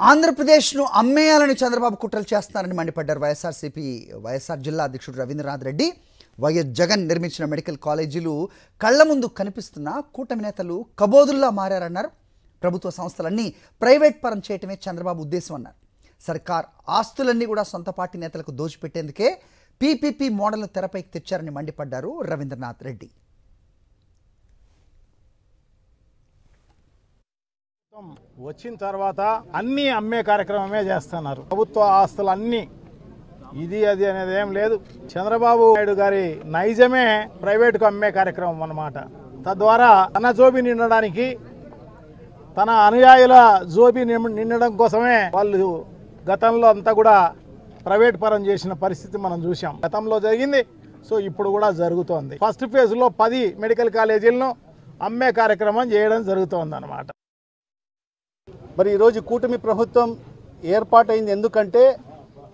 ఆంధ్రప్రదేశ్ను అమ్మేయాలని చంద్రబాబు కుట్రలు చేస్తున్నారని మండిపడ్డారు వైఎస్ఆర్ జిల్లా అధ్యక్షుడు రవీంద్రనాథ్ రెడ్డి. వైఎస్ జగన్ నిర్మించిన మెడికల్ కాలేజీలు కళ్ల ముందు కనిపిస్తున్న కూటమి నేతలు కబోదుల్లా మారారన్నారు. ప్రభుత్వ సంస్థలన్నీ ప్రైవేట్ పరం చేయటమే చంద్రబాబు ఉద్దేశం అన్నారు. సర్కార్ ఆస్తులన్నీ కూడా సొంత పార్టీ నేతలకు దోచిపెట్టేందుకే పీపీపీ మోడల్ను తెరపైకి తెచ్చారని మండిపడ్డారు రవీంద్రనాథ్ రెడ్డి. వచ్చిన తర్వాత అన్ని అమ్మే కార్యక్రమమే చేస్తున్నారు. ప్రభుత్వ ఆస్తులు అన్ని ఇది అది అనేది ఏం లేదు. చంద్రబాబు నాయుడు గారి నైజమే ప్రైవేటుకు అమ్మే కార్యక్రమం అన్నమాట. తద్వారా తన జోబి నిండడానికి, తన అనుయాయుల జోబి నిండడం కోసమే వాళ్ళు గతంలో అంతా కూడా ప్రైవేట్ పరం చేసిన పరిస్థితి మనం చూసాం. గతంలో జరిగింది, సో ఇప్పుడు కూడా జరుగుతోంది. ఫస్ట్ ఫేజ్లో 10 మెడికల్ కాలేజీలను అమ్మే కార్యక్రమం చేయడం జరుగుతోంది అన్నమాట. మరి ఈరోజు కూటమి ప్రభుత్వం ఏర్పాటైంది ఎందుకంటే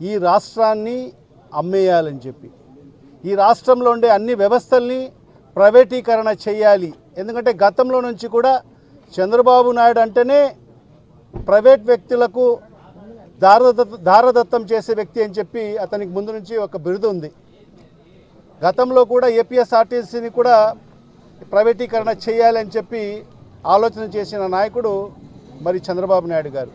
ఈ రాష్ట్రాన్ని అమ్మేయాలని చెప్పి, ఈ రాష్ట్రంలో ఉండే అన్ని వ్యవస్థల్ని ప్రైవేటీకరణ చేయాలి. ఎందుకంటే గతంలో నుంచి కూడా చంద్రబాబు నాయుడు అంటేనే ప్రైవేట్ వ్యక్తులకు దారదత్తం చేసే వ్యక్తి అని చెప్పి అతనికి ముందు నుంచి ఒక బిరుదు ఉంది. గతంలో కూడా ఏపీఎస్ఆర్టీసీని కూడా ప్రైవేటీకరణ చేయాలని చెప్పి ఆలోచన చేసిన నాయకుడు మరి చంద్రబాబు నాయుడు గారు.